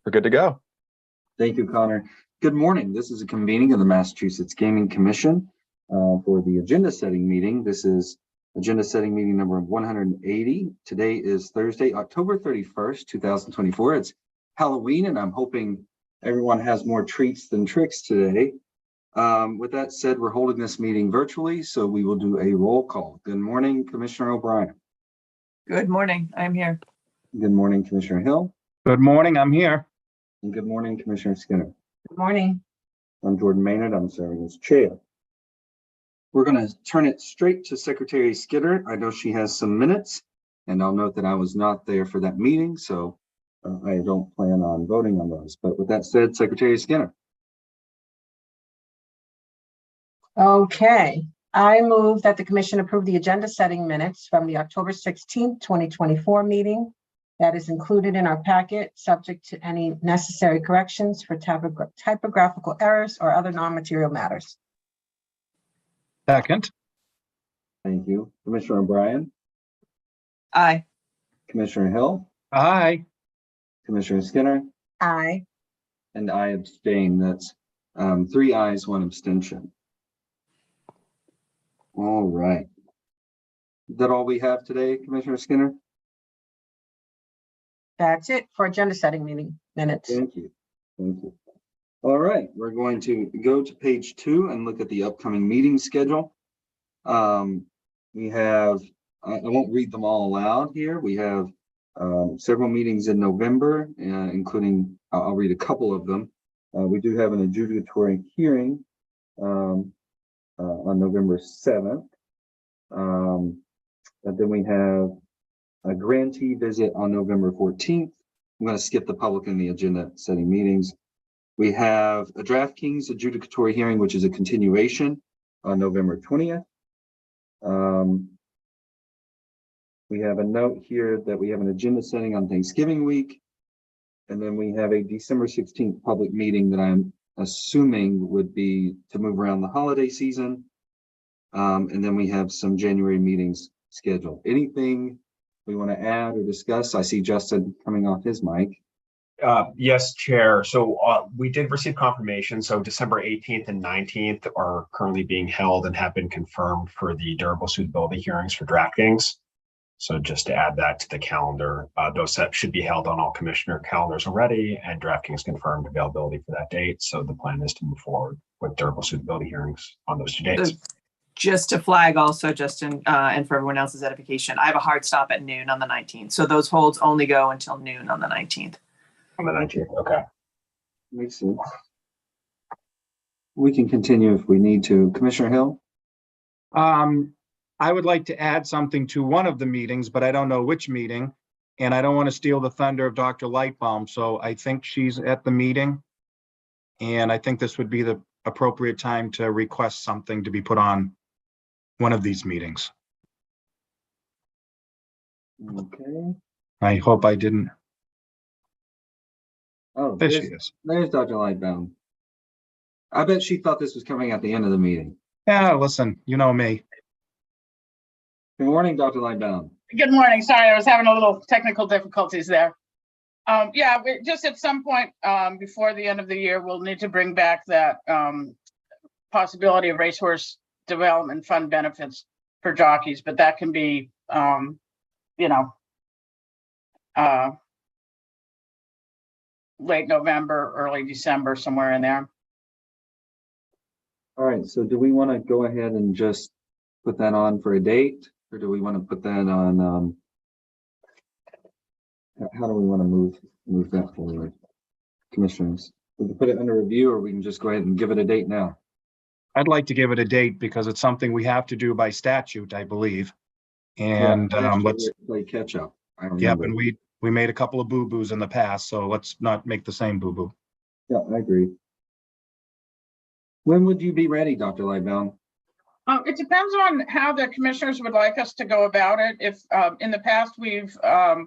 We're good to go. Thank you, Connor. Good morning. This is a convening of the Massachusetts Gaming Commission for the agenda setting meeting. This is agenda setting meeting number 180. Today is Thursday, October 31st, 2024. It's Halloween, and I'm hoping everyone has more treats than tricks today. With that said, we're holding this meeting virtually, so we will do a roll call. Good morning, Commissioner O'Brien. Good morning. I'm here. Good morning, Commissioner Hill. Good morning, I'm here. And good morning, Commissioner Skinner. Good morning. I'm Jordan Maynard. I'm serving as chair. We're going to turn it straight to Secretary Skinner. I know she has some minutes, and I'll note that I was not there for that meeting, so I don't plan on voting on those. But with that said, Secretary Skinner. Okay, I move that the commission approve the agenda setting minutes from the October 16th, 2024 meeting that is included in our packet, subject to any necessary corrections for typographical errors or other non-material matters. Second. Thank you. Commissioner O'Brien. Aye. Commissioner Hill. Aye. Commissioner Skinner. Aye. And I abstain. That's 3 ayes, 1 abstention. All right. Is that all we have today, Commissioner Skinner? That's it for agenda setting meeting minutes. Thank you. Thank you. All right, we're going to go to page 2 and look at the upcoming meeting schedule. We have, I won't read them all aloud here. We have several meetings in November, including, I'll read a couple of them. We do have an adjudicatory hearing on November 7th. And then we have a grantee visit on November 14th. I'm going to skip the public and the agenda setting meetings. We have a DraftKings adjudicatory hearing, which is a continuation on November 20th. We have a note here that we have an agenda setting on Thanksgiving week. And then we have a December 16th public meeting that I'm assuming would be to move around the holiday season. And then we have some January meetings scheduled. Anything we want to add or discuss? I see Justin coming off his mic. Yes, Chair. So we did receive confirmation. So December 18th and 19th are currently being held and have been confirmed for the durable suitability hearings for DraftKings. So just to add that to the calendar, those sets should be held on all commissioner calendars already, and DraftKings confirmed availability for that date. So the plan is to move forward with durable suitability hearings on those 2 dates. Just to flag also, Justin, and for everyone else's edification, I have a hard stop at noon on the 19th. So those holds only go until noon on the 19th. On the 19th, okay. Makes sense. We can continue if we need to. Commissioner Hill? I would like to add something to one of the meetings, but I don't know which meeting. And I don't want to steal the thunder of Dr. Lightbaum. So I think she's at the meeting. And I think this would be the appropriate time to request something to be put on one of these meetings. Okay. I hope I didn't. Oh, There she is. there's Dr. Lightbound. I bet she thought this was coming at the end of the meeting. Yeah, listen, you know me. Good morning, Dr. Lightbound. Good morning. Sorry, I was having a little technical difficulties there. Yeah, just at some point before the end of the year, we'll need to bring back that possibility of racehorse development fund benefits for jockeys, but that can be, late November, early December, somewhere in there. All right, so do we want to go ahead and just put that on for a date, or do we want to put that on, how do we want to move that forward? Commissioners, we can put it under review, or we can just go ahead and give it a date now. I'd like to give it a date because it's something we have to do by statute, I believe. And let's play catch up. Yep, and we made a couple of boo-boos in the past, so let's not make the same boo-boo. Yeah, I agree. When would you be ready, Dr. Lightbound? It depends on how the commissioners would like us to go about it. If in the past we've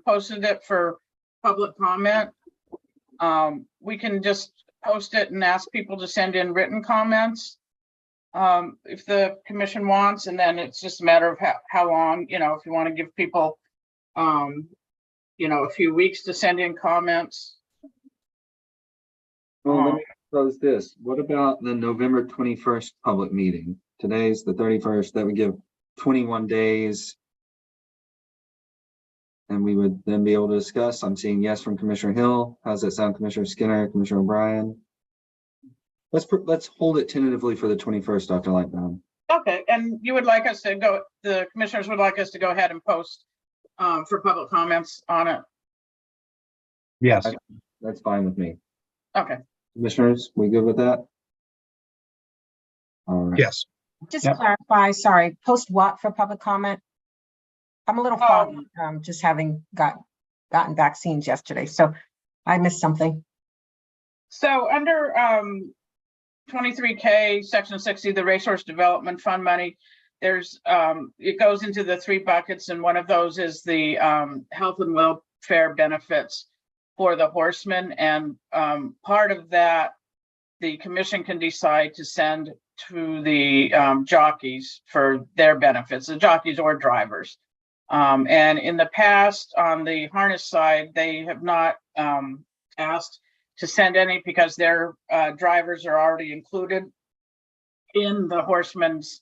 posted it for public comment, we can just post it and ask people to send in written comments if the commission wants, and then it's just a matter of how long, if you want to give people a few weeks to send in comments, Well, let me propose this. What about the November 21st public meeting? Today's the 31st. That would give 21 days. And we would then be able to discuss. I'm seeing yes from Commissioner Hill. How's that sound, Commissioner Skinner, Commissioner O'Brien? Let's hold it tentatively for the 21st, Dr. Lightbound. Okay, and you would like us to go, the commissioners would like us to go ahead and post for public comments on it? Yes, That's fine with me. Okay, Commissioners, we good with that? All right. yes. Just Yep. clarify, sorry, post what for public comment? I'm a little Oh. foggy, just having gotten vaccines yesterday, so I missed something. so under 23K, section 60, the Racehorse Development Fund money, there's it goes into the 3 buckets, and one of those is the health and welfare benefits for the horsemen, and part of that the commission can decide to send to the jockeys for their benefits, the jockeys or drivers. And in the past, on the harness side, they have not asked to send any because their drivers are already included in the horsemen's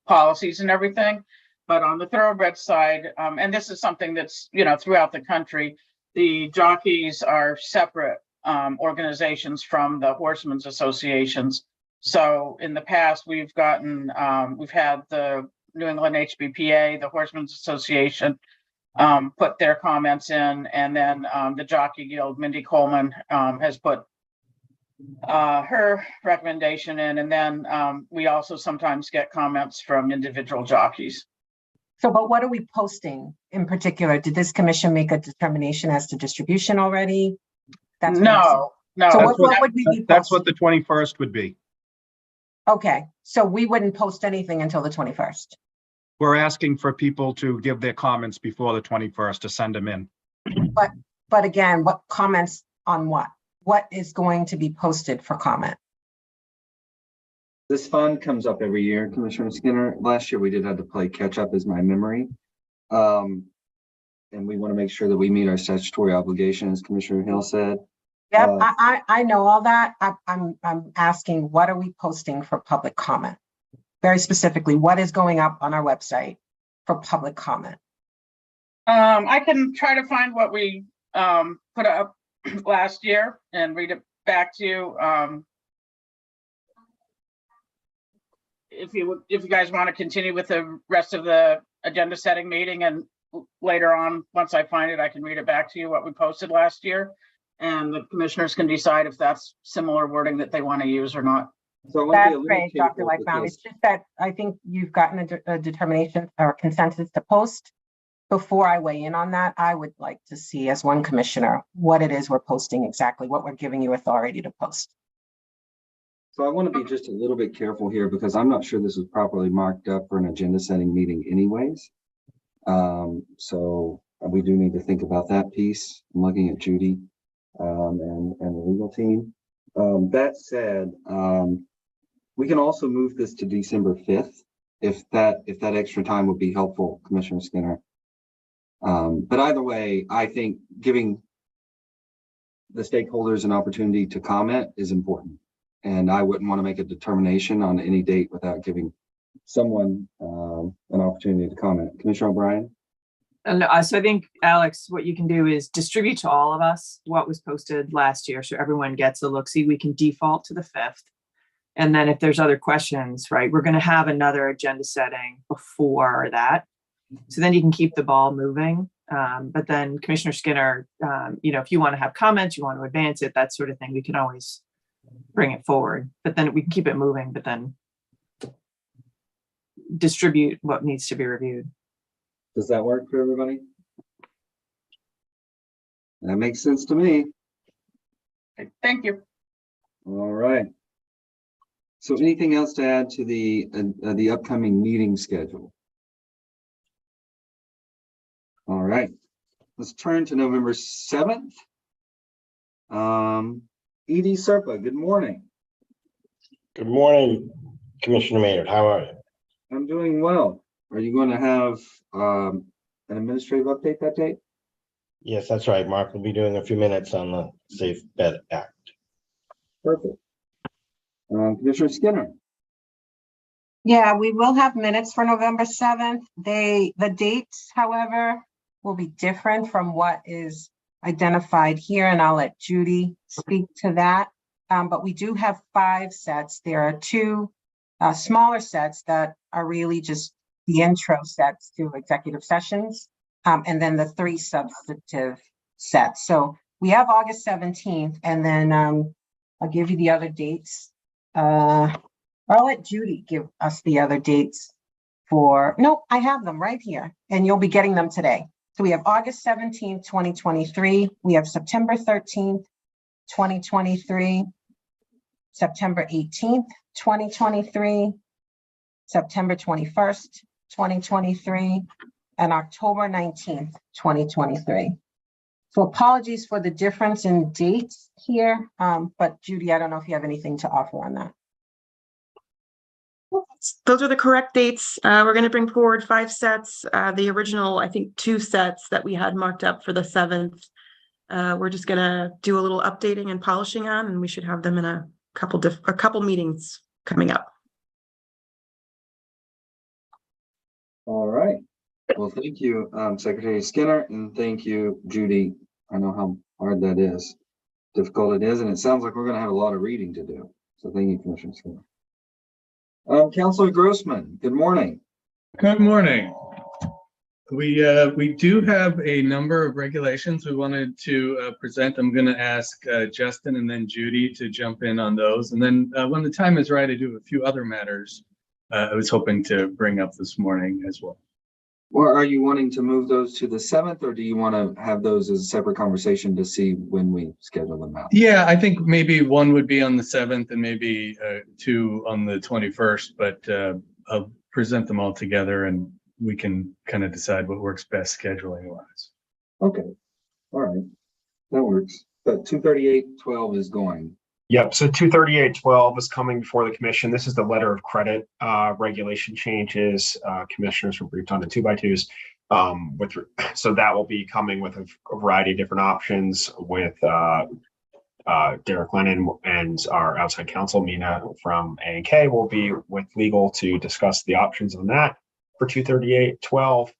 policies and everything. But on the thoroughbred side, and this is something that's, you know, throughout the country, the jockeys are separate organizations from the horsemen's associations. So in the past, we've had the New England HBPA, the Horsemen's Association, put their comments in, and then the Jockey Guild, Mindy Coleman, has put her recommendation in, and then we also sometimes get comments from individual jockeys. So, but what are we posting in particular? Did this commission make a determination as to distribution already? That's what I'm saying. No. So That's what would we be That's what posting? the 21st would be. Okay, so we wouldn't post anything until the 21st. We're asking for people to give their comments before the 21st to send them in. But again, what comments on what? What is going to be posted for comment? This fund comes up every year, Commissioner Skinner. Last year, we did have to play catch up, is my memory. And we want to make sure that we meet our statutory obligations, Commissioner Hill said. Yep, I know all that. I'm asking, what are we posting for public comment? Very specifically, what is going up on our website for public comment? I can try to find what we put up last year and read it back to you. If you guys want to continue with the rest of the agenda setting meeting, and later on, once I find it, I can read it back to you what we posted last year, and the commissioners can decide if that's similar wording that they want to use or not. So I want to be a That's little great, Dr. careful with Lightbound. this. It's just that I think you've gotten a determination or consensus to post. Before I weigh in on that, I would like to see, as one commissioner, what it is we're posting exactly, what we're giving you authority to post. So I want to be just a little bit careful here because I'm not sure this was properly marked up for an agenda setting meeting anyways. So we do need to think about that piece. I'm looking at Judy and the legal team. That said, we can also move this to December 5th if that extra time would be helpful, Commissioner Skinner. But either way, I think giving the stakeholders an opportunity to comment is important. And I wouldn't want to make a determination on any date without giving someone an opportunity to comment. Commissioner O'Brien? And so I think, Alex, what you can do is distribute to all of us what was posted last year, so everyone gets a look. See, we can default to the 5th. And then if there's other questions, right, we're going to have another agenda setting before that. So then you can keep the ball moving. But then Commissioner Skinner, if you want to have comments, you want to advance it, that sort of thing, we can always bring it forward. But then we can keep it moving, but then distribute what needs to be reviewed. Does that work for everybody? That makes sense to me. Thank you. All right. So anything else to add to the upcoming meeting schedule? All right, let's turn to November 7th. Edie Serpa, good morning. Good morning, Commissioner Maynard. How are you? I'm doing well. Are you going to have an administrative update that day? Yes, that's right. Mark will be doing a few minutes on the Safe Bet Act. Perfect. Commissioner Skinner. Yeah, we will have minutes for November 7th. The dates, however, will be different from what is identified here, and I'll let Judy speak to that. But we do have 5 sets. There are 2 smaller sets that are really just the intro sets to executive sessions, and then the 3 substantive sets. So we have August 17th, and then I'll give you the other dates. I'll let Judy give us the other dates no, I have them right here, and you'll be getting them today. So we have August 17th, 2023. We have September 13th, 2023, September 18th, 2023, September 21st, 2023, and October 19th, 2023. So apologies for the difference in dates here, but Judy, I don't know if you have anything to offer on that. Those are the correct dates. We're going to bring forward 5 sets. The original, I think, 2 sets that we had marked up for the 7th. We're just going to do a little updating and polishing on, and we should have them in a couple meetings coming up. All right. Well, thank you, Secretary Skinner, and thank you, Judy. I know how hard that is, difficult it is, and it sounds like we're going to have a lot of reading to do. So thank you, Commissioner Skinner. Councilor Grossman, good morning. Good morning. We do have a number of regulations we wanted to present. I'm going to ask Justin and then Judy to jump in on those. And then when the time is right, I do have a few other matters I was hoping to bring up this morning as well. Well, are you wanting to move those to the 7th, or do you want to have those as a separate conversation to see when we schedule them out? Yeah, I think maybe one would be on the 7th and maybe 2 on the 21st, but I'll present them all together and we can kind of decide what works best scheduling wise. Okay. All right. That works. But 238.12 is going. Yep, so 238.12 is coming before the commission. This is the letter of credit regulation changes. Commissioners were briefed on the 2x2s. So that will be coming with a variety of different options with Derek Lennon and our outside counsel, Mina from A&K, will be with legal to discuss the options on that for 238.12.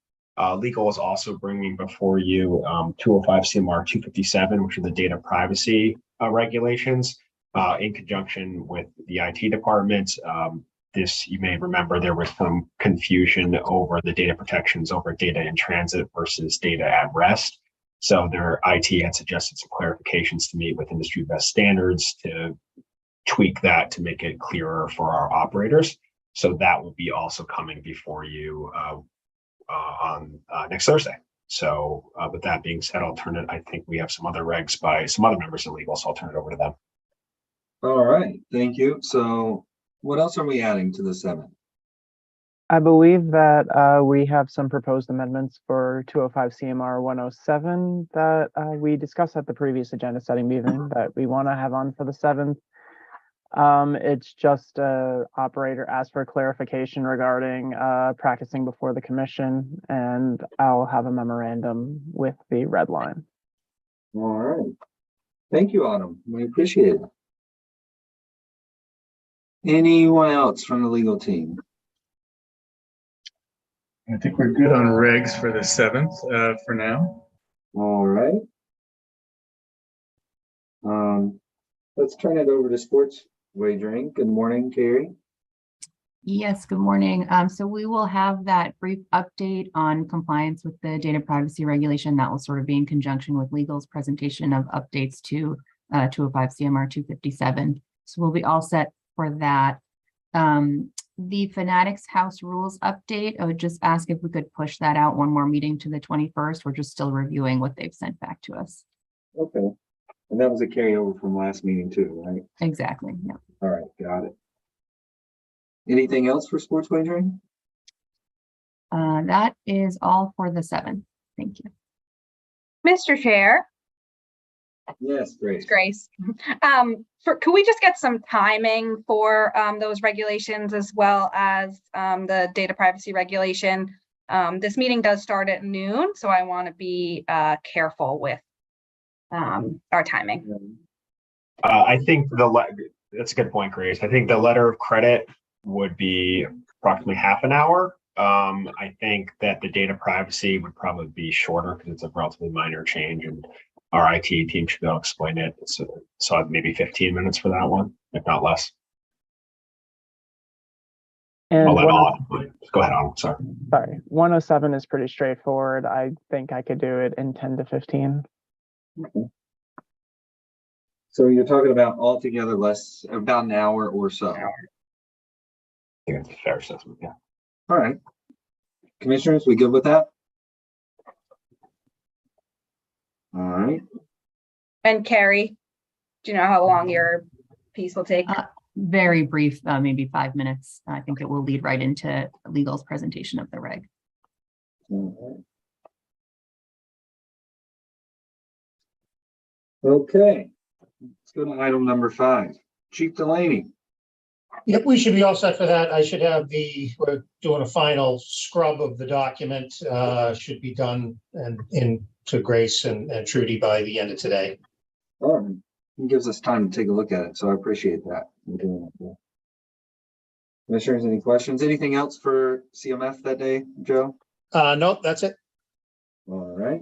Legal is also bringing before you 205 CMR 257, which are the data privacy regulations. In conjunction with the IT department. This, you may remember, there was some confusion over the data protections over data in transit versus data at rest. So their IT had suggested some clarifications to meet with industry best standards to tweak that to make it clearer for our operators. So that will be also coming before you on next Thursday. So with that being said, I think we have some other regs by some other members of legal, so I'll turn it over to them. All right, thank you. So what else are we adding to the 7th? I believe that we have some proposed amendments for 205 CMR 107 that we discussed at the previous agenda setting meeting that we want to have on for the 7th. It's just operator asked for clarification regarding practicing before the commission, and I'll have a memorandum with the red line. All right. Thank you, Autumn. We appreciate it. Anyone else from the legal team? I think we're good on regs for the 7th for now. All right. Let's turn it over to sports wagering. Good morning, Carrie. Yes, good morning. So we will have that brief update on compliance with the data privacy regulation. That will sort of be in conjunction with legal's presentation of updates to 205 CMR 257. So we'll be all set for that. The Fanatics House rules update, I would just ask if we could push that out one more meeting to the 21st. We're just still reviewing what they've sent back to us. Okay. And that was a carryover from last meeting too, right? Exactly. Yeah. All right, got it. Anything else for sports wagering? That is all for the 7th. Thank you. Mr. Chair. Yes, Grace. Grace. Could we just get some timing for those regulations as well as the data privacy regulation? This meeting does start at noon, so I want to be careful with our timing. I think that's a good point, Grace. I think the letter of credit would be approximately half an hour. I think that the data privacy would probably be shorter because it's a relatively minor change, and our IT team should be able to explain it. So maybe 15 minutes for that one, if not less. And I'll let 10 on. Go ahead, on. Sorry. sorry, 107 is pretty straightforward. I think I could do it in 10 to 15. So you're talking about altogether less, about an hour or so. I think it's a fair assessment. Yeah. All right. Commissioners, we good with that? All right. And Carrie, do you know how long your piece will take? Very brief, maybe 5 minutes. I think it will lead right into legal's presentation of the reg. Okay, let's go to item number 5. Chief Delaney. Yep, we should be all set for that. I should have we're doing a final scrub of the document, should be done and into Grace and Trudy by the end of today. All right. It gives us time to take a look at it, so I appreciate that. Commissioners, any questions? Anything else for CMF that day, Joe? Nope, that's it. All right.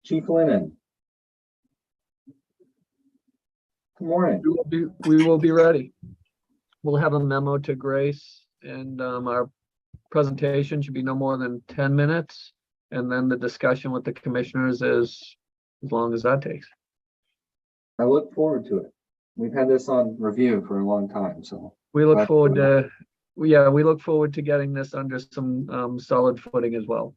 Chief Lennon. Good morning. We will be ready. We'll have a memo to Grace, and our presentation should be no more than 10 minutes. And then the discussion with the commissioners is as long as that takes. I look forward to it. We've had this on review for a long time, so. We look forward to, yeah, we look forward to getting this under some solid footing as well.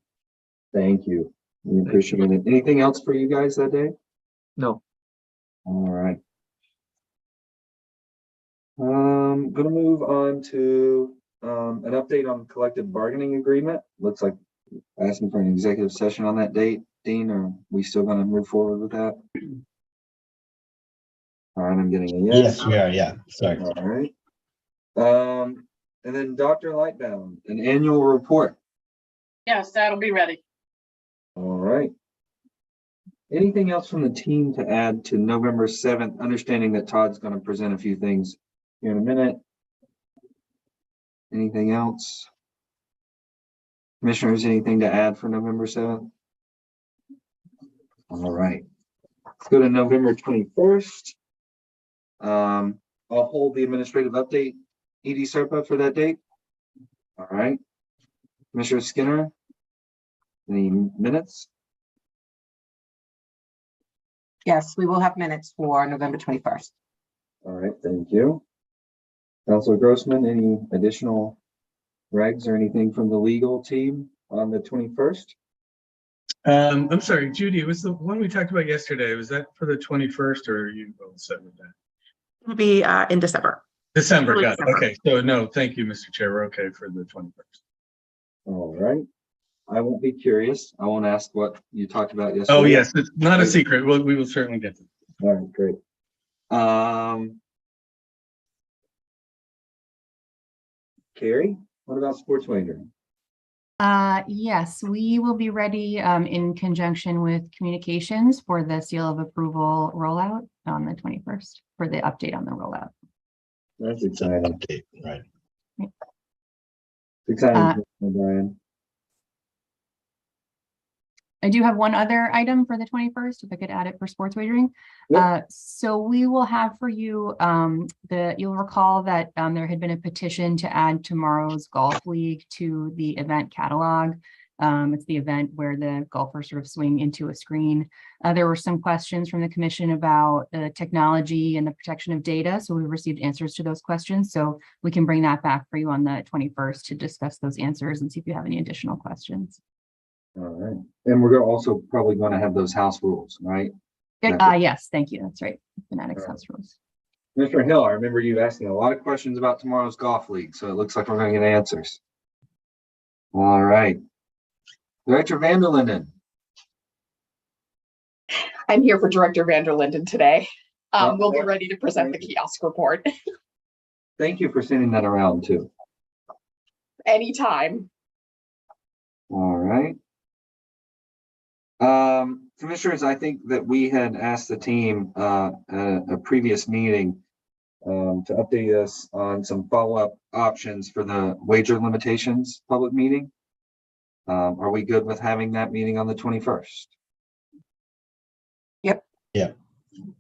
Thank you. We appreciate it. Anything else for you guys that day? No. All right. Gonna move on to an update on collective bargaining agreement. Looks like asking for an executive session on that date. Dean, are we still gonna move forward with that? All right, I'm getting a yes. Yes, we are. Yeah, sorry. All right. And then Dr. Lightbound, an annual report. Yes, that'll be ready. All right. Anything else from the team to add to November 7th, understanding that Todd's going to present a few things here in a minute? Anything else? Commissioners, anything to add for November 7th? All right. Let's go to November 21st. I'll hold the administrative update, ED SERPA, for that date. All right. Commissioner Skinner, any minutes? Yes, we will have minutes for November 21st. All right, thank you. Councilor Grossman, any additional regs or anything from the legal team on the 21st? I'm sorry, Judy, was the one we talked about yesterday, was that for the 21st, or are you all set with that? It'll be in December. December, Early got it. December. Okay, so no, thank you, Mr. Chair. We're okay for the 21st. All right. I won't be curious. I won't ask what you talked about yesterday. Oh, yes, it's not a secret. We will certainly get to it. All right, great. Carrie, what about sports wagering? Yes, we will be ready in conjunction with communications for the seal of approval rollout on the 21st for the update on the rollout. That's exciting. Update, right. Exciting, Brian. I do have one other item for the 21st, if I could add it for sports wagering. Yep. So we will have for you, you'll recall that there had been a petition to add tomorrow's golf league to the event catalog. It's the event where the golfers sort of swing into a screen. There were some questions from the commission about the technology and the protection of data. So we received answers to those questions. So we can bring that back for you on the 21st to discuss those answers and see if you have any additional questions. All right. And we're also probably going to have those house rules, right? Yes, thank you. That's right. Fanatics house rules. Mr. Hill, I remember you asking a lot of questions about tomorrow's golf league, so it looks like we're going to get answers. All right. Director Vanderlinden. I'm here for Director Vanderlinden today. We'll be ready to present the kiosk report. Thank you for sending that around too. Anytime. All right. Commissioners, I think that we had asked the team at a previous meeting to update us on some follow-up options for the wager limitations public meeting. Are we good with having that meeting on the 21st? Yep. Yeah.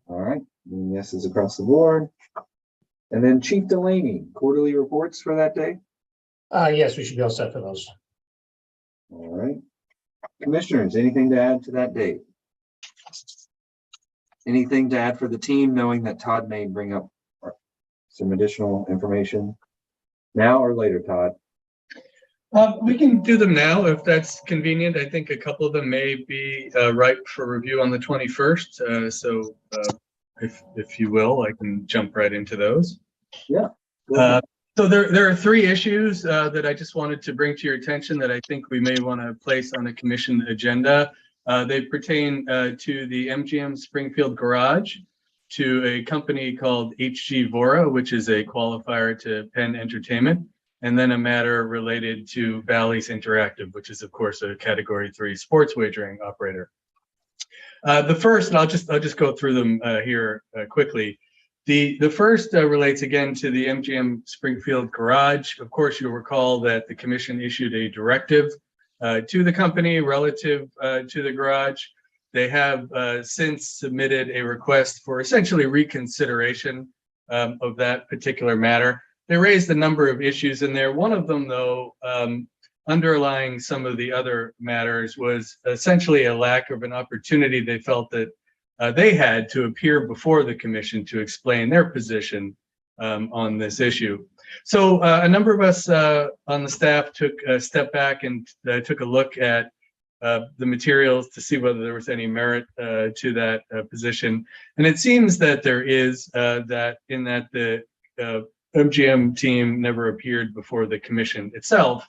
All right, yeses across the board. And then Chief Delaney, quarterly reports for that day? Yes, we should be all set for those. All right. Commissioners, anything to add to that date? Anything to add for the team, knowing that Todd may bring up some additional information now or later, Todd? We can do them now if that's convenient. I think a couple of them may be ripe for review on the 21st. So if you will, I can jump right into those. Yeah. So there are three issues that I just wanted to bring to your attention that I think we may want to place on a commission agenda. They pertain to the MGM Springfield Garage, to a company called HG Vora, which is a qualifier to Penn Entertainment, and then a matter related to Bally's Interactive, which is of course a Category 3 sports wagering operator. The first, and I'll just go through them here quickly. The first relates again to the MGM Springfield Garage. Of course, you'll recall that the commission issued a directive to the company relative to the garage. They have since submitted a request for essentially reconsideration of that particular matter. They raised a number of issues in there. One of them, though, underlying some of the other matters, was essentially a lack of an opportunity they felt that they had to appear before the commission to explain their position on this issue. So a number of us on the staff took a step back and took a look at the materials to see whether there was any merit to that position. And it seems that there is, that in that the MGM team never appeared before the commission itself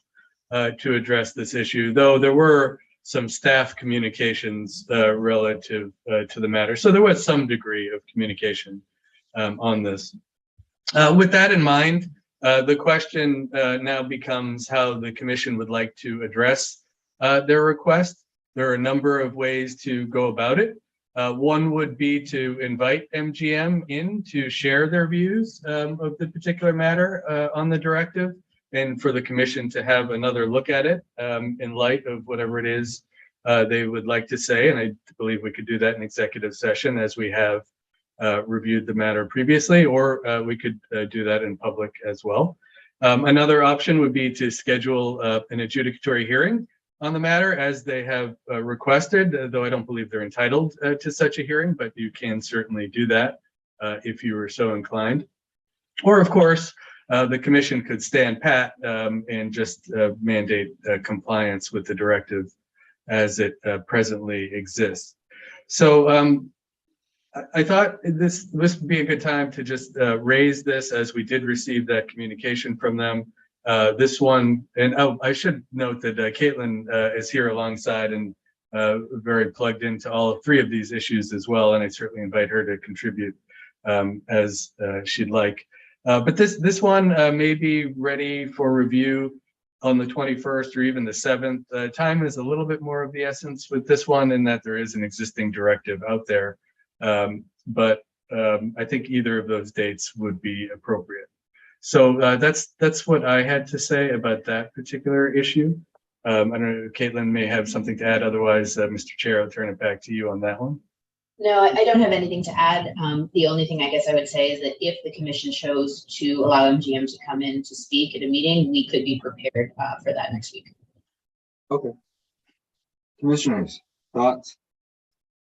to address this issue, though there were some staff communications relative to the matter. So there was some degree of communication on this. With that in mind, the question now becomes how the commission would like to address their request. There are a number of ways to go about it. One would be to invite MGM in to share their views of the particular matter on the directive, and for the commission to have another look at it in light of whatever it is they would like to say. And I believe we could do that in executive session, as we have reviewed the matter previously, or we could do that in public as well. Another option would be to schedule an adjudicatory hearing on the matter, as they have requested, though I don't believe they're entitled to such a hearing, but you can certainly do that if you were so inclined. Or of course, the commission could stand pat and just mandate compliance with the directive as it presently exists. So I thought this would be a good time to just raise this, as we did receive that communication from them. This one, and oh, I should note that Caitlin is here alongside and very plugged into all three of these issues as well, and I certainly invite her to contribute as she'd like. But this one may be ready for review on the 21st or even the 7th. Time is a little bit more of the essence with this one, in that there is an existing directive out there. But I think either of those dates would be appropriate. So that's what I had to say about that particular issue. I don't know, Caitlin may have something to add. Otherwise, Mr. Chair, I'll turn it back to you on that one. No, I don't have anything to add. The only thing I guess I would say is that if the commission chose to allow MGM to come in to speak at a meeting, we could be prepared for that next week. Okay. Commissioners, thoughts?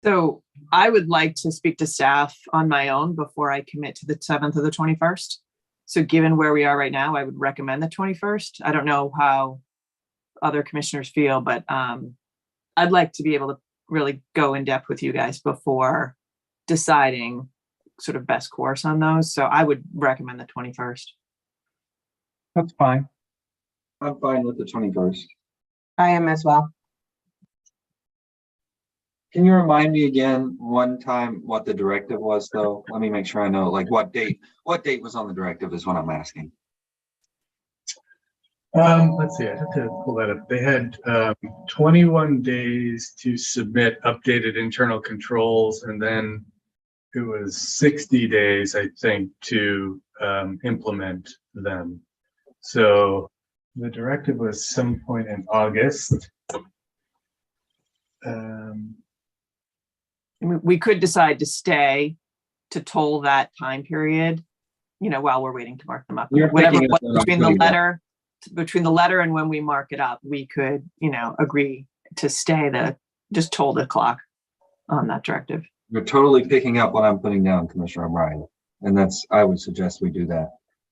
So I would like to speak to staff on my own before I commit to the 7th or the 21st. So given where we are right now, I would recommend the 21st. I don't know how other commissioners feel, but I'd like to be able to really go in depth with you guys before deciding sort of best course on those. So I would recommend the 21st. That's fine. I'm fine with the 21st. I am as well. Can you remind me again one time what the directive was, though? Let me make sure I know, like what date was on the directive is what I'm asking. Let's see, I have to pull that up. They had 21 days to submit updated internal controls, and then it was 60 days, I think, to implement them. So the directive was some point in August. We could decide to stay to toll that time period, you know, while we're waiting to mark them up. You're Whatever picking up what I'm between the putting down. letter, between the letter and when we mark it up, we could, you know, agree to stay just toll the clock on that directive. You're totally picking up what I'm putting down, Commissioner O'Brien. And I would suggest we do that.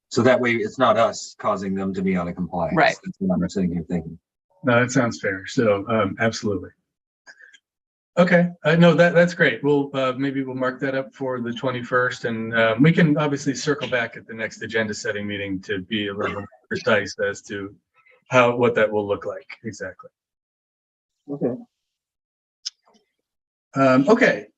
So that way it's not us causing them to be out of compliance. Right. That's what I'm sitting here thinking. No, that sounds fair. So absolutely. Okay, no, that's great. We'll maybe we'll mark that up for the 21st, and we can obviously circle back at the next agenda setting meeting to be a little more precise as to what that will look like exactly. Okay.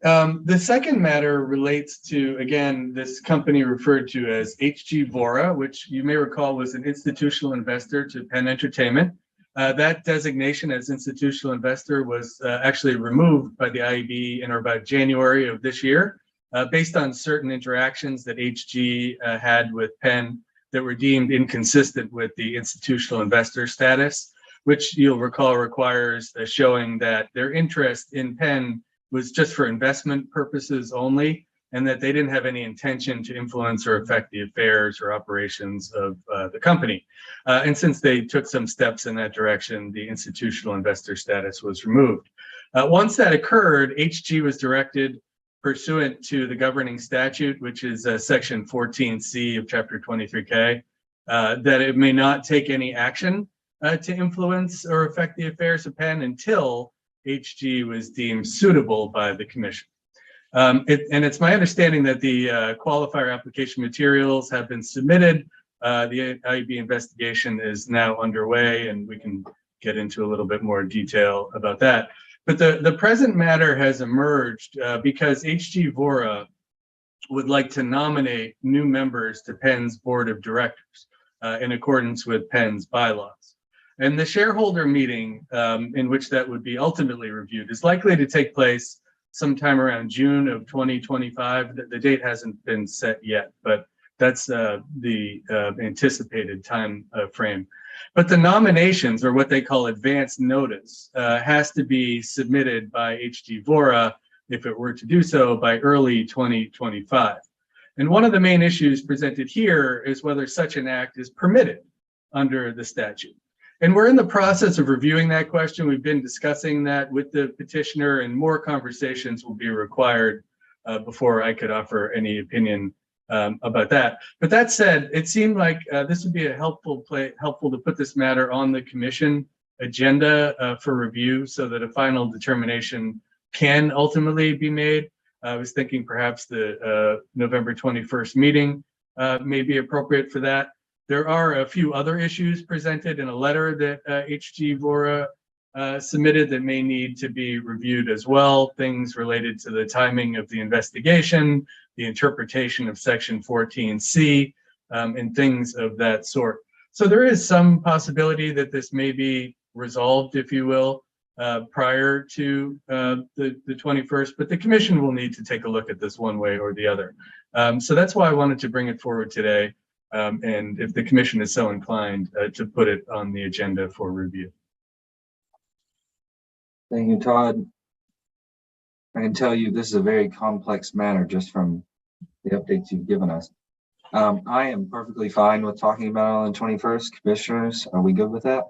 The second matter relates to, again, this company referred to as HG Vora, which you may recall was an institutional investor to Penn Entertainment. That designation as institutional investor was actually removed by the IAB in about January of this year, based on certain interactions that HG had with Penn that were deemed inconsistent with the institutional investor status, which you'll recall requires showing that their interest in Penn was just for investment purposes only, and that they didn't have any intention to influence or affect the affairs or operations of the company. And since they took some steps in that direction, the institutional investor status was removed. Once that occurred, HG was directed, pursuant to the governing statute, which is section 14C of chapter 23K, that it may not take any action to influence or affect the affairs of Penn until HG was deemed suitable by the commission. And it's my understanding that the qualifier application materials have been submitted. The IAB investigation is now underway, and we can get into a little bit more detail about that. But the present matter has emerged because HG Vora would like to nominate new members to Penn's board of directors in accordance with Penn's bylaws. And the shareholder meeting in which that would be ultimately reviewed is likely to take place sometime around June of 2025. The date hasn't been set yet, but that's the anticipated time frame. But the nominations, or what they call advance notice, has to be submitted by HG Vora, if it were to do so, by early 2025. And one of the main issues presented here is whether such an act is permitted under the statute. And we're in the process of reviewing that question. We've been discussing that with the petitioner, and more conversations will be required before I could offer any opinion about that. But that said, it seemed like this would be a helpful to put this matter on the commission agenda for review, so that a final determination can ultimately be made. I was thinking perhaps the November 21st meeting may be appropriate for that. There are a few other issues presented in a letter that HG Vora submitted that may need to be reviewed as well. Things related to the timing of the investigation, the interpretation of section 14C, and things of that sort. So there is some possibility that this may be resolved, if you will, prior to the 21st, but the commission will need to take a look at this one way or the other. So that's why I wanted to bring it forward today. And if the commission is so inclined, to put it on the agenda for review. Thank you, Todd. I can tell you this is a very complex matter just from the updates you've given us. I am perfectly fine with talking about it on the 21st. Commissioners, are we good with that?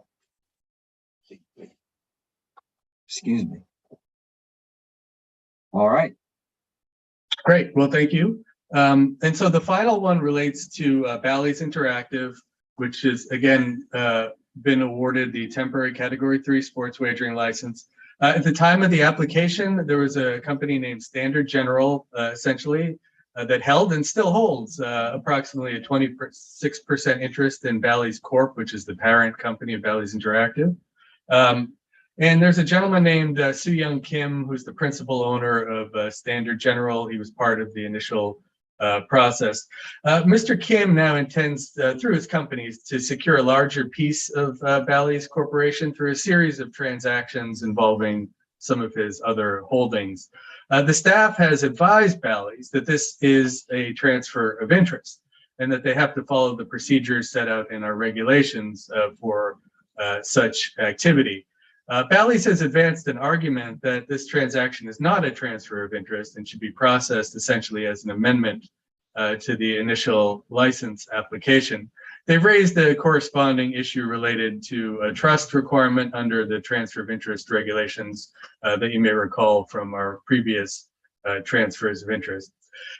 Excuse me. All right. Great. Well, thank you. And so the final one relates to Bally's Interactive, which has again been awarded the temporary Category 3 sports wagering license. At the time of the application, there was a company named Standard General, essentially, that held and still holds approximately a 26% interest in Bally's Corp, which is the parent company of Bally's Interactive. And there's a gentleman named Soo Young Kim, who's the principal owner of Standard General. He was part of the initial process. Mr. Kim now intends, through his companies, to secure a larger piece of Bally's Corporation through a series of transactions involving some of his other holdings. The staff has advised Bally's that this is a transfer of interest and that they have to follow the procedures set out in our regulations for such activity. Bally's has advanced an argument that this transaction is not a transfer of interest and should be processed essentially as an amendment to the initial license application. They've raised a corresponding issue related to a trust requirement under the transfer of interest regulations that you may recall from our previous transfers of interest.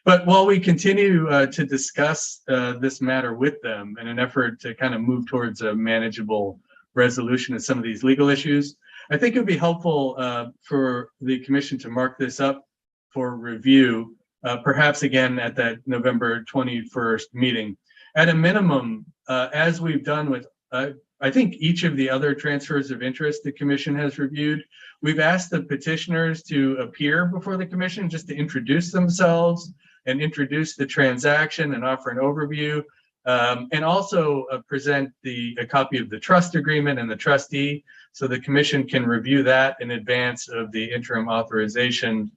But while we continue to discuss this matter with them in an effort to kind of move towards a manageable resolution of some of these legal issues, I think it would be helpful for the commission to mark this up for review, perhaps again at that November 21st meeting. At a minimum, as we've done with, I think, each of the other transfers of interest the commission has reviewed, we've asked the petitioners to appear before the commission just to introduce themselves and introduce the transaction and offer an overview, and also present a copy of the trust agreement and the trustee, so the commission can review that in advance of the interim authorization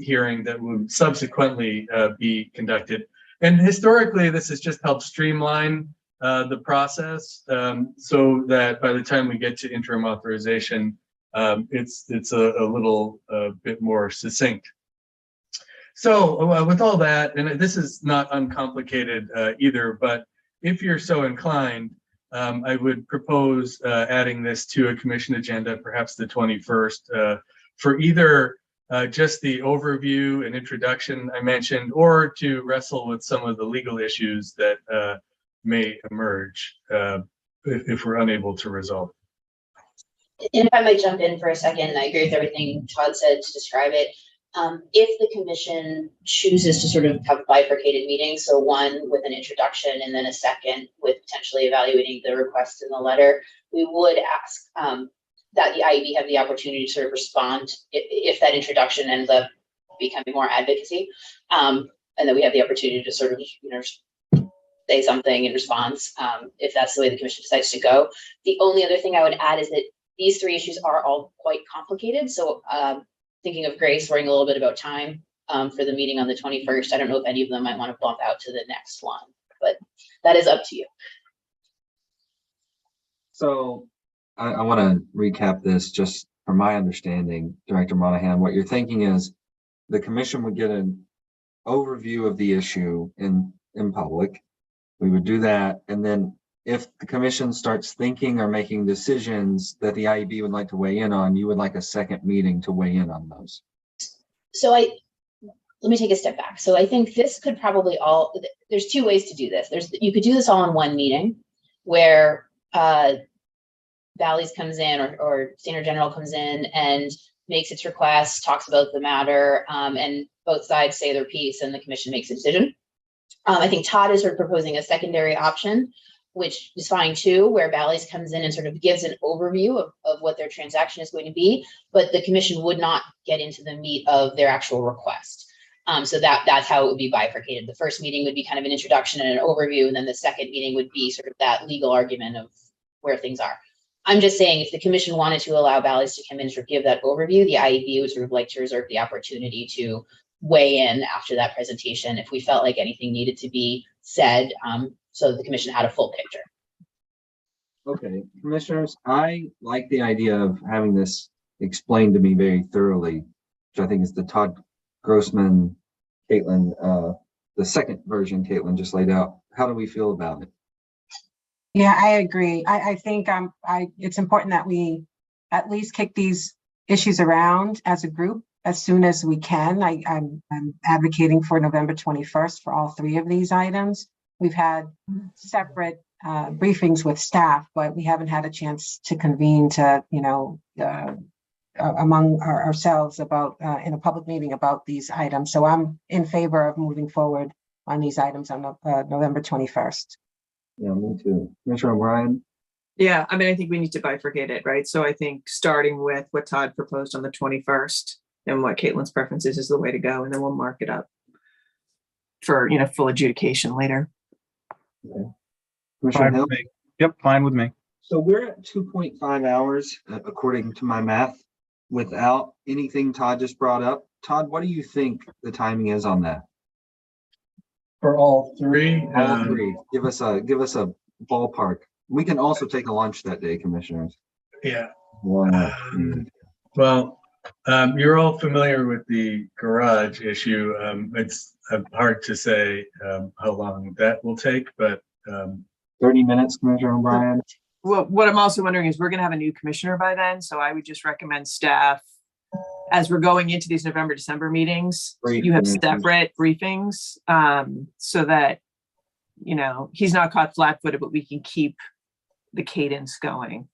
hearing that will subsequently be conducted. And historically, this has just helped streamline the process so that by the time we get to interim authorization, it's a little bit more succinct. So with all that, and this is not uncomplicated either, but if you're so inclined, I would propose adding this to a commission agenda, perhaps the 21st, for either just the overview and introduction I mentioned, or to wrestle with some of the legal issues that may emerge if we're unable to resolve. And if I might jump in for a second, I agree with everything Todd said to describe it. If the commission chooses to sort of have bifurcated meetings, so one with an introduction and then a second with potentially evaluating the request in the letter, we would ask that the IEB have the opportunity to sort of respond if that introduction ends up becoming more advocacy, and that we have the opportunity to sort of, say something in response if that's the way the commission decides to go. The only other thing I would add is that these three issues are all quite complicated. So thinking of Grace, worrying a little bit about time for the meeting on the 21st. I don't know if any of them might want to bump out to the next one, but that is up to you. So I want to recap this just from my understanding, Director Monahan. What you're thinking is the commission would get an overview of the issue in public. We would do that, and then if the commission starts thinking or making decisions that the IEB would like to weigh in on, you would like a second meeting to weigh in on those. So let me take a step back. So I think this could probably there's two ways to do this. You could do this all in one meeting where Bally's comes in or Standard General comes in and makes its request, talks about the matter, and both sides say their piece and the commission makes a decision. I think Todd is sort of proposing a secondary option, which is fine too, where Bally's comes in and sort of gives an overview of what their transaction is going to be, but the commission would not get into the meat of their actual request. So that's how it would be bifurcated. The first meeting would be kind of an introduction and an overview, and then the second meeting would be sort of that legal argument of where things are. I'm just saying if the commission wanted to allow Bally's to come in and sort of give that overview, the IEB would sort of like to reserve the opportunity to weigh in after that presentation if we felt like anything needed to be said, so the commission had a full picture. Okay, commissioners, I like the idea of having this explained to me very thoroughly, which I think is the Todd Grossman, Caitlin, the second version Caitlin just laid out. How do we feel about it? Yeah, I agree. I think it's important that we at least kick these issues around as a group as soon as we can. I'm advocating for November 21st for all three of these items. We've had separate briefings with staff, but we haven't had a chance to convene to, among ourselves about in a public meeting about these items. So I'm in favor of moving forward on these items on November 21st. Yeah, me too. Commissioner O'Brien? Yeah, I mean, I think we need to bifurcate it, right? So I think starting with what Todd proposed on the 21st and what Caitlin's preference is the way to go, and then we'll mark it up. for, full adjudication later. Commissioner Fine Hill? with me. Yep, fine with me. So we're at 2.5 hours, according to my math, without anything Todd just brought up. Todd, what do you think the timing is on that? For all three. All three. Give us a ballpark. We can also take a lunch that day, commissioners. Yeah. Wow. Well, you're all familiar with the garage issue. It's hard to say how long that will take, but 30 minutes, Commissioner O'Brien. Well, what I'm also wondering is we're going to have a new commissioner by then. So I would just recommend staff, as we're going into these November, December meetings, you have separate briefings, so that, he's not caught flat-footed, but we can keep the cadence going.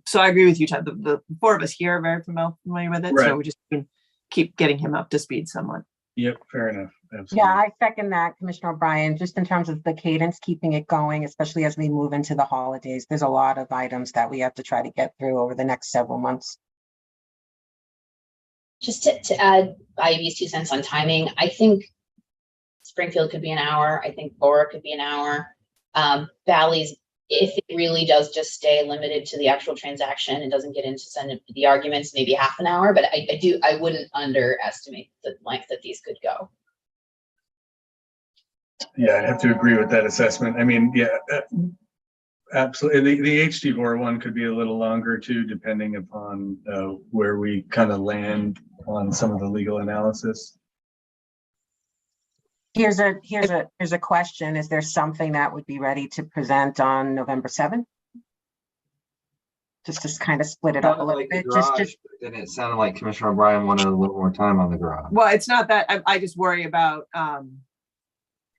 So I agree with you, Todd. The four of us here are very familiar with it. Right. So we just can keep getting him up to speed somewhat. Yep, fair enough. Absolutely. Yeah, I second that, Commissioner O'Brien, just in terms of the cadence, keeping it going, especially as we move into the holidays. There's a lot of items that we have to try to get through over the next several months. Just to add IAB's 2 cents on timing, I think Springfield could be an hour. I think Bora could be an hour. Valley's, if it really does just stay limited to the actual transaction and doesn't get into the arguments, maybe half an hour, but I wouldn't underestimate the length that these could go. Yeah, I have to agree with that assessment. I mean, yeah, absolutely. The HD4 one could be a little longer too, depending upon where we kind of land on some of the legal analysis. Here's a question. Is there something that would be ready to present on November 7th? Just to kind of split it up a little bit. Then it sounded like Commissioner O'Brien wanted a little more time on the garage. Well, it's not that. I just worry about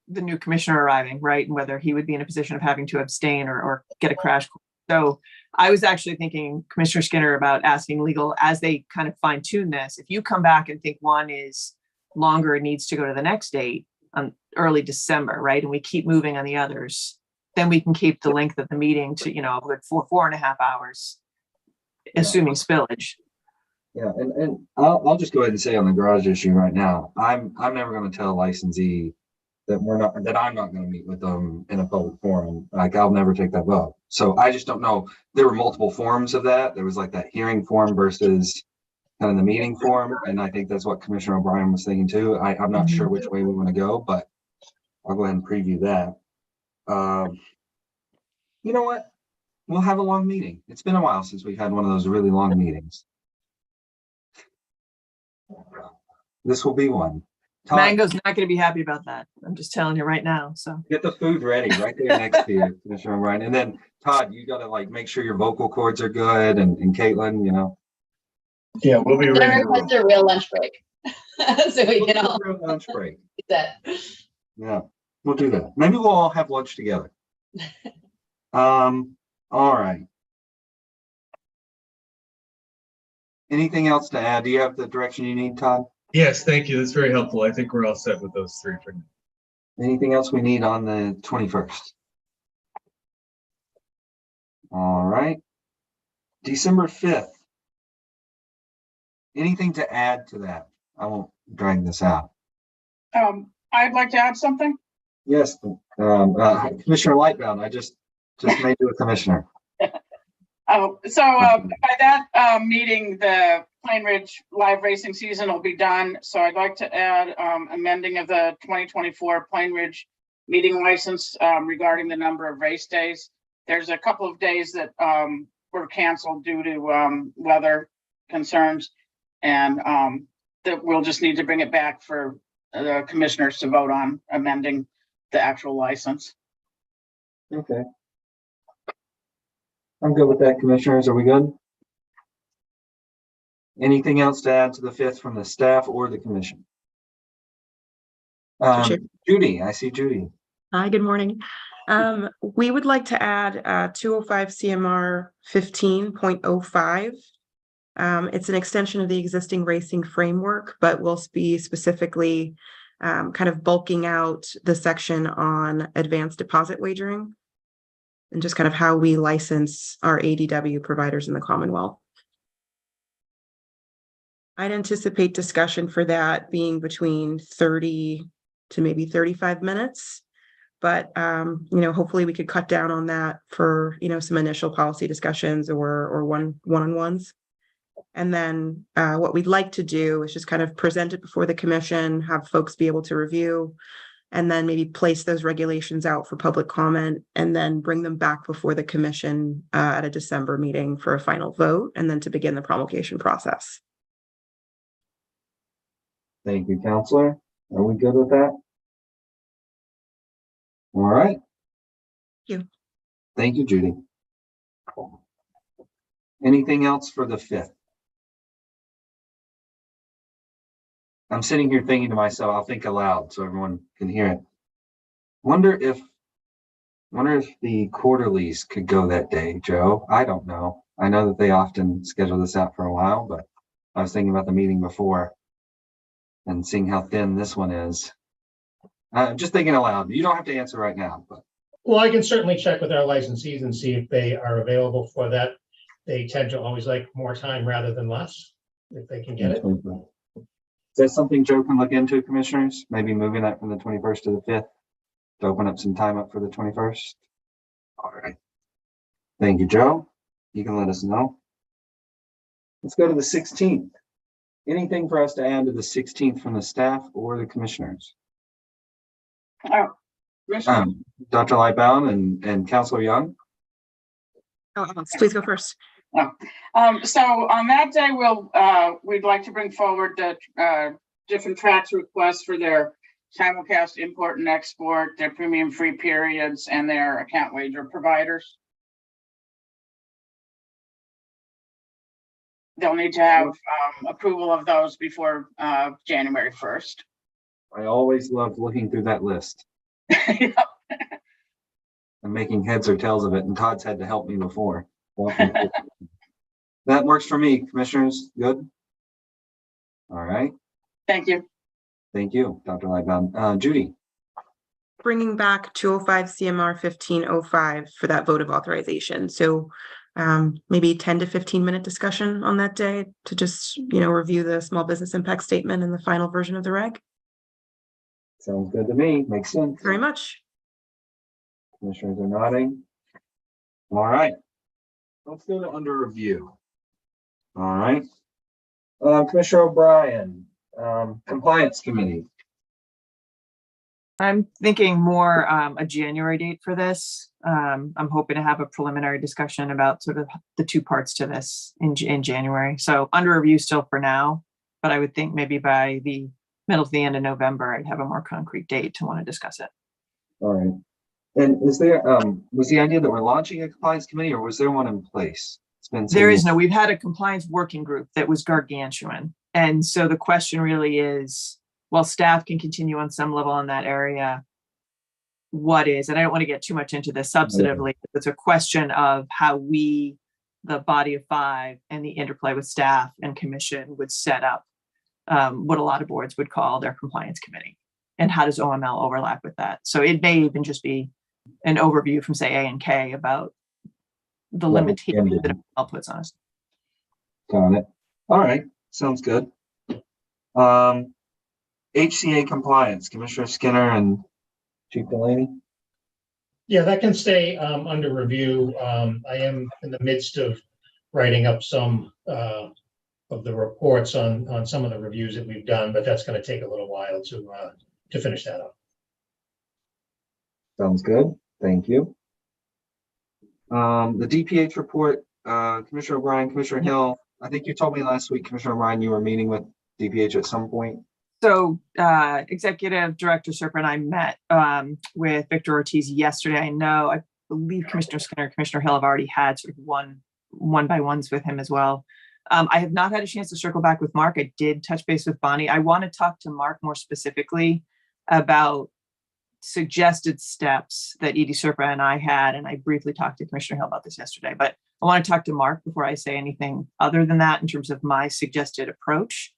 the new commissioner arriving, right? And whether he would be in a position of having to abstain or get a crash course. So I was actually thinking, Commissioner Skinner, about asking legal as they kind of fine tune this. If you come back and think one is longer, it needs to go to the next date on early December, right? And we keep moving on the others, then we can keep the length of the meeting to, a good 4.5 hours, assuming spillage. Yeah, and I'll just go ahead and say on the garage issue right now, I'm never going to tell a licensee that I'm not going to meet with them in a public forum. Like, I'll never take that vote. So I just don't know. There were multiple forms of that. There was like that hearing form versus kind of the meeting form. And I think that's what Commissioner O'Brien was thinking too. I'm not sure which way we want to go, but I'll go ahead and preview that. You know what? We'll have a long meeting. It's been a while since we've had one of those really long meetings. This will be one. Todd, Mango's not going to be happy about that. I'm just telling you right now. So get the food ready right there next to you, Commissioner O'Brien. And then Todd, you got to like make sure your vocal cords are good, and Caitlin, Yeah, we'll be ready. Request a real lunch break, so we can all real lunch break. do that. Yeah, we'll do that. Maybe we'll all have lunch together. All right. Anything else to add? Do you have the direction you need, Todd? Yes, thank you. That's very helpful. I think we're all set with those three for now. Anything else we need on the 21st? All right. December 5th. Anything to add to that? I won't drag this out. I'd like to add something. Yes, Commissioner Lightbound, I just made you a commissioner. By that meeting, the Plain Ridge live racing season will be done. So I'd like to add amending of the 2024 Plain Ridge meeting license regarding the number of race days. There's a couple of days that were canceled due to weather concerns, and that we'll just need to bring it back for the commissioners to vote on amending the actual license. Okay. I'm good with that, commissioners. Are we good? Anything else to add to the 5th from the staff or the commission? Judy, I see Judy. Hi, good morning. We would like to add 205 CMR 15.05. It's an extension of the existing racing framework, but we'll be specifically kind of bulking out the section on advanced deposit wagering and just kind of how we license our ADW providers in the Commonwealth. I'd anticipate discussion for that being between 30 to maybe 35 minutes. But, hopefully we could cut down on that for, some initial policy discussions or one-on-ones. And then what we'd like to do is just kind of present it before the commission, have folks be able to review, and then maybe place those regulations out for public comment, and then bring them back before the commission at a December meeting for a final vote, and then to begin the promulgation process. Thank you, Counselor. Are we good with that? All right. Thank you. Thank you, Judy. Anything else for the 5th? I'm sitting here thinking to myself, I'll think aloud so everyone can hear it. Wonder if the quarterlies could go that day, Joe. I don't know. I know that they often schedule this out for a while, but I was thinking about the meeting before and seeing how thin this one is. Just thinking aloud. You don't have to answer right now, but. Well, I can certainly check with our licensees and see if they are available for that. They tend to always like more time rather than less, if they can get it. Is that something Joe can look into, commissioners? Maybe moving that from the 21st to the 5th to open up some time up for the 21st? All right. Thank you, Joe. You can let us know. Let's go to the 16th. Anything for us to add to the 16th from the staff or the commissioners? Oh, Dr. Lightbound and Councilor Young. Oh, Alex, please go first. So on that day, we'd like to bring forward the different tracks requests for their simulcast import and export, their premium free periods, and their account wager providers. They'll need to have approval of those before January 1st. I always love looking through that list. Yep. And making heads or tails of it, and Todd's had to help me before. That works for me, commissioners. Good. All right. Thank you. Thank you, Dr. Lightbound. Judy. Bringing back 205 CMR 1505 for that vote of authorization. So maybe 10 to 15 minute discussion on that day to just, review the small business impact statement and the final version of the reg. Sounds good to me. Makes sense. Very much. Commissioners are nodding. All right. Let's go to under review. All right. Commissioner O'Brien, Compliance Committee. I'm thinking more a January date for this. I'm hoping to have a preliminary discussion about sort of the two parts to this in January. So under review still for now, but I would think maybe by the middle to the end of November, I'd have a more concrete date to want to discuss it. All right. And is there, was the idea that we're launching a compliance committee, or was there one in place? It's been There is no, we've had a compliance working group that was gargantuan. And so the question really is, well, staff can continue on some level in that area. What is, and I don't want to get too much into this substantively, it's a question of how we, the body of five, and the interplay with staff and commission would set up what a lot of boards would call their compliance committee. And how does OML overlap with that? So it may even just be an overview from, say, A and K about the limitations that OML puts on us. Got it. All right. Sounds good. HCA compliance, Commissioner Skinner and Chief Delaney. Yeah, that can stay under review. I am in the midst of writing up some of the reports on some of the reviews that we've done, but that's going to take a little while to finish that up. Sounds good. Thank you. The DPH report, Commissioner O'Brien, Commissioner Hill, I think you told me last week, Commissioner O'Brien, you were meeting with DPH at some point. So Executive Director Serpa and I met with Victor Ortiz yesterday. I believe Commissioner Skinner and Commissioner Hill have already had sort of one-by-ones with him as well. I have not had a chance to circle back with Mark. I did touch base with Bonnie. I want to talk to Mark more specifically about suggested steps that Edie Serpa and I had, and I briefly talked to Commissioner Hill about this yesterday, but I want to talk to Mark before I say anything other than that in terms of my suggested approach.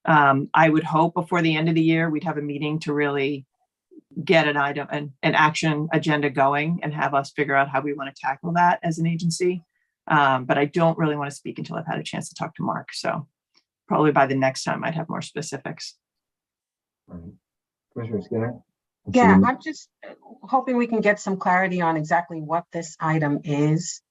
I would hope before the end of the year, we'd have a meeting to really get an item, an action agenda going and have us figure out how we want to tackle that as an agency. But I don't really want to speak until I've had a chance to talk to Mark. So probably by the next time I'd have more specifics. Commissioner Skinner? Yeah, I'm just hoping we can get some clarity on exactly what this item is.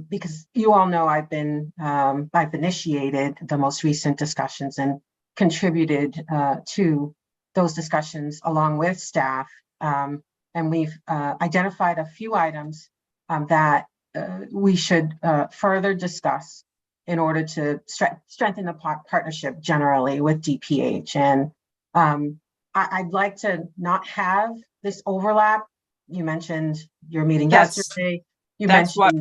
Because you all know I've initiated the most recent discussions and contributed to those discussions along with staff. And we've identified a few items that we should further discuss in order to strengthen the partnership generally with DPH. And I'd like to not have this overlap. You mentioned your meeting yesterday. That's what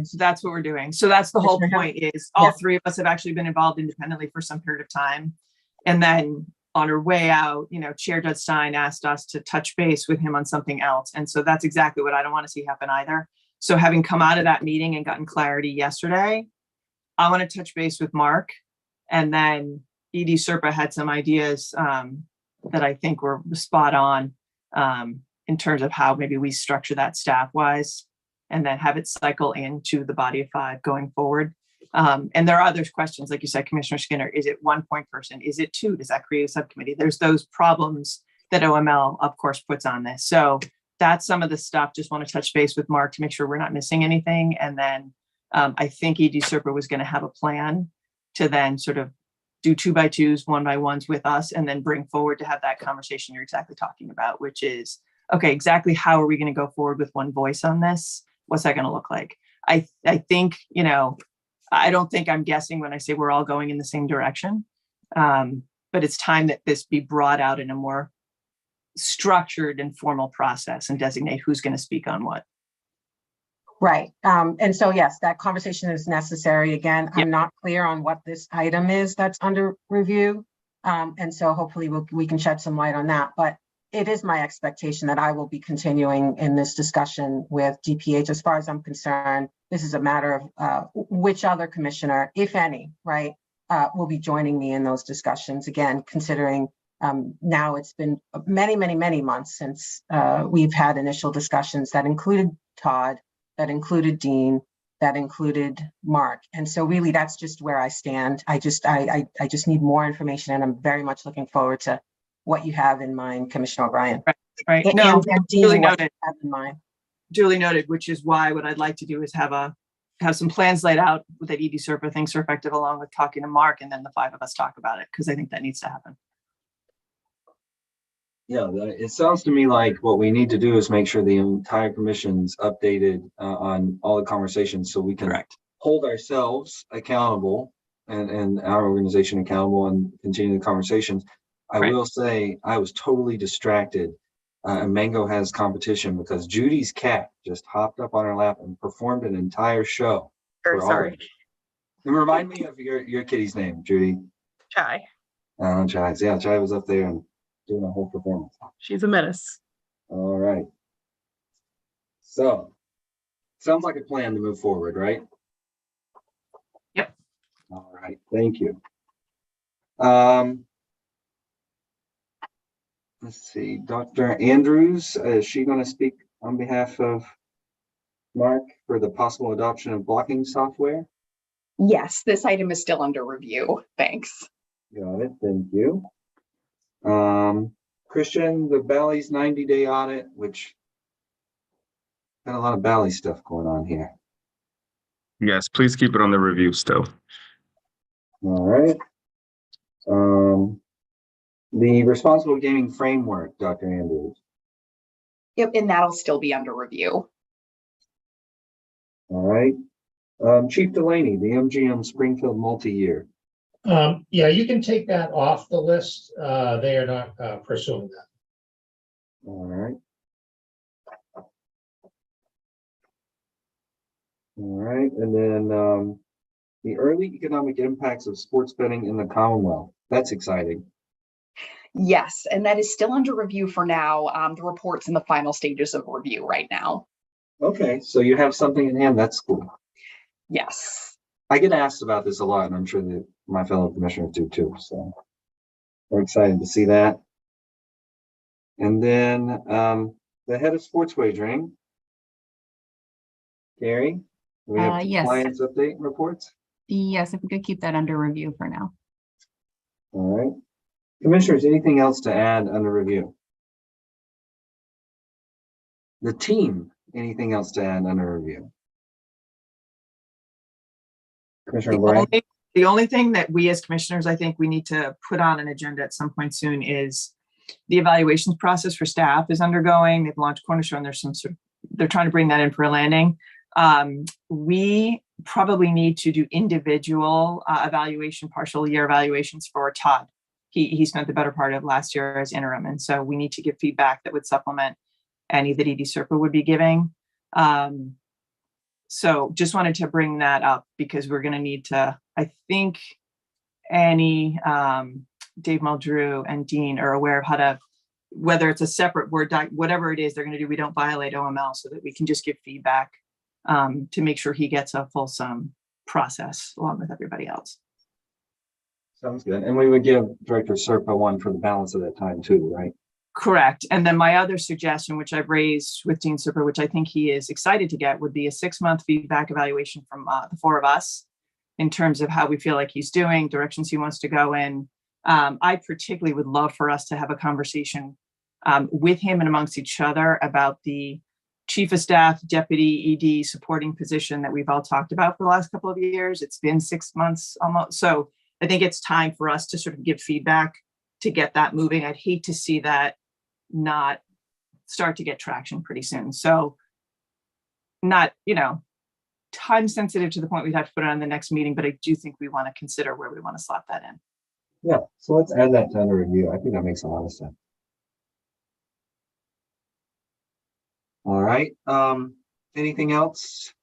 we're doing. So that's the whole Commissioner point is all three of us have actually been involved independently for some period of time. And then on our way out, Chair Judge Stein asked us to touch base with him on something else. And so that's exactly what I don't want to see happen either. So having come out of that meeting and gotten clarity yesterday, I want to touch base with Mark. And then Edie Serpa had some ideas that I think were spot on in terms of how maybe we structure that staff wise, and then have it cycle into the body of five going forward. And there are other questions, like you said, Commissioner Skinner, is it one point person? Is it two? Does that create a subcommittee? There's those problems that OML, of course, puts on this. So that's some of the stuff. Just want to touch base with Mark to make sure we're not missing anything. And then I think Edie Serpa was going to have a plan to then sort of do 2x2s, 1x1s with us, and then bring forward to have that conversation you're exactly talking about, which is, okay, exactly how are we going to go forward with one voice on this? What's that going to look like? I think, I don't think I'm guessing when I say we're all going in the same direction, but it's time that this be brought out in a more structured and formal process and designate who's going to speak on what. Right. And so, yes, that conversation is necessary. Again, I'm not clear on what this item is that's under review. And so hopefully we can shed some light on that. But it is my expectation that I will be continuing in this discussion with DPH. As far as I'm concerned, this is a matter of which other commissioner, if any, right, will be joining me in those discussions. Again, considering now it's been many months since we've had initial discussions that included Todd, that included Dean, that included Mark. And so really that's just where I stand. I just need more information, and I'm very much looking forward to what you have in mind, Commissioner O'Brien. Right. And Dean, duly what noted. you have in mind. Duly noted, which is why what I'd like to do is have some plans laid out that Edie Serpa thinks are effective, along with talking to Mark, and then the five of us talk about it, because I think that needs to happen. Yeah, it sounds to me like what we need to do is make sure the entire commission's updated on all the conversations, so we can hold ourselves accountable and our organization accountable and continue the conversations. I will say I was totally distracted. And Mango has competition because Judy's cat just hopped up on her lap and performed an entire show. Sorry. And remind me of your kitty's name, Judy. Chai. Chai. Yeah, Chai was up there and doing a whole performance. She's a menace. All right. So, sounds like a plan to move forward, right? Yep. All right. Thank you. Let's see. Dr. Andrews, is she going to speak on behalf of Mark for the possible adoption of blocking software? Yes, this item is still under review. Thanks. Got it. Thank you. Christian, the Bally's 90-day audit, which got a lot of Bally stuff going on here. Yes, please keep it on the review still. All right. The responsible gaming framework, Dr. Andrews. Yep, and that'll still be under review. All right. Chief Delaney, the MGM Springfield multi-year. Yeah, you can take that off the list. They are not pursuing that. All right. All right. And then the early economic impacts of sports betting in the Commonwealth. That's exciting. Yes, and that is still under review for now. The report's in the final stages of review right now. Okay, so you have something in hand. That's cool. Yes. I get asked about this a lot, and I'm sure that my fellow commissioners do too. So we're excited to see that. And then the head of sports wagering, Carrie, we have Yes. compliance update reports. Yes, if we could keep that under review for now. All right. Commissioners, anything else to add under review? The team, anything else to add under review? Commissioner O'Brien? The only thing that we as commissioners, I think we need to put on an agenda at some point soon is the evaluations process for staff is undergoing. They've launched Cornerstone. There's some sort of, they're trying to bring that in for a landing. We probably need to do individual evaluation, partial year evaluations for Todd. He spent the better part of last year as interim. And so we need to give feedback that would supplement any that ED Serpa would be giving. So just wanted to bring that up because we're going to need to, I think Annie, Dave Muldrew and Dean are aware of how to, whether it's a separate Word doc, whatever it is they're going to do, we don't violate OML so that we can just give feedback to make sure he gets a fulsome process along with everybody else. Sounds good. And we would give Director Serpa one for the balance of that time too, right? Correct. And then my other suggestion, which I've raised with Dean Serpa, which I think he is excited to get, would be a 6-month feedback evaluation from the 4 of us in terms of how we feel like he's doing, directions he wants to go in. I particularly would love for us to have a conversation with him and amongst each other about the chief of staff, deputy ED supporting position that we've all talked about for the last couple of years. It's been 6 months almost. So I think it's time for us to sort of give feedback to get that moving. I'd hate to see that not start to get traction pretty soon. So not, time sensitive to the point we'd have to put it on the next meeting, but I do think we want to consider where we want to slot that in. Yeah, so let's add that to under review. I think that makes a lot of sense. All right, anything else?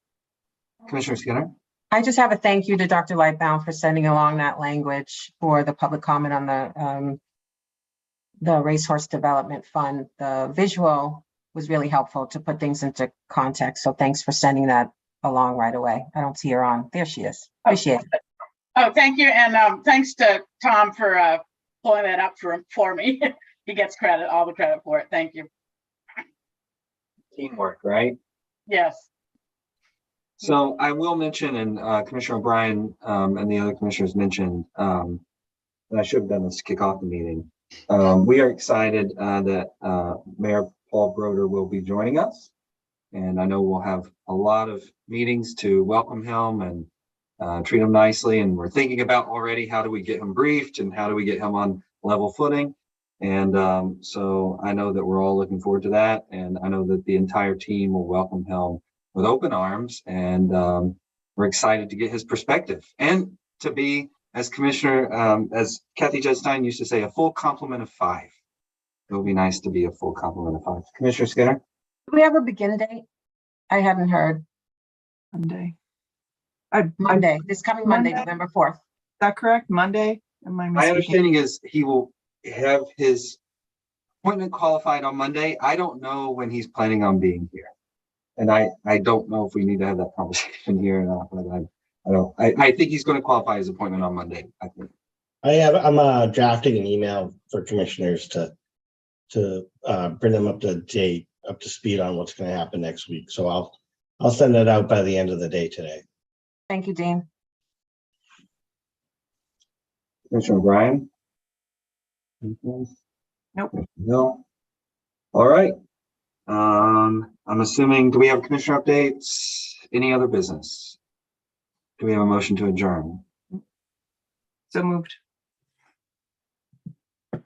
Commissioner Skinner? I just have a thank you to Dr. Lightbound for sending along that language for the public comment on the Racehorse Development Fund. The visual was really helpful to put things into context. So thanks for sending that along right away. I don't see her on. There she is. Appreciate it. Oh, thank you. And thanks to Tom for pulling that up for me. He gets credit, all the credit for it. Thank you. Teamwork, right? Yes. So I will mention, and Commissioner O'Brien and the other commissioners mentioned, and I should have done this to kick off the meeting. We are excited that Mayor Paul Broder will be joining us. And I know we'll have a lot of meetings to welcome him and treat him nicely. And we're thinking about already how do we get him briefed and how do we get him on level footing. And so I know that we're all looking forward to that. And I know that the entire team will welcome him with open arms. And we're excited to get his perspective and to be, as Commissioner, as Kathy Judge-Stein used to say, a full complement of 5. It will be nice to be a full complement of 5. Commissioner Skinner? Do we have a begin date? I hadn't heard. Monday. Monday, this coming Monday, November 4th. Is that correct? Monday? Am I My mistaken? understanding is he will have his appointment qualified on Monday. I don't know when he's planning on being here. And I don't know if we need to have that conversation here or not, but I think he's going to qualify his appointment on Monday, I think. I'm drafting an email for commissioners to bring them up to date, up to speed on what's going to happen next week. So I'll send that out by the end of the day today. Thank you, Dean. Commissioner O'Brien? Nope. No. All right. I'm assuming, do we have commissioner updates? Any other business? Do we have a motion to adjourn? So moved.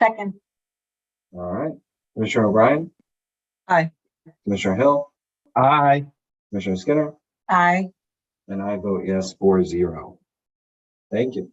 Second. All right. Commissioner O'Brien? Aye. Commissioner Hill? Aye. Commissioner Skinner? Aye. And I vote yes, 4-0. Thank you.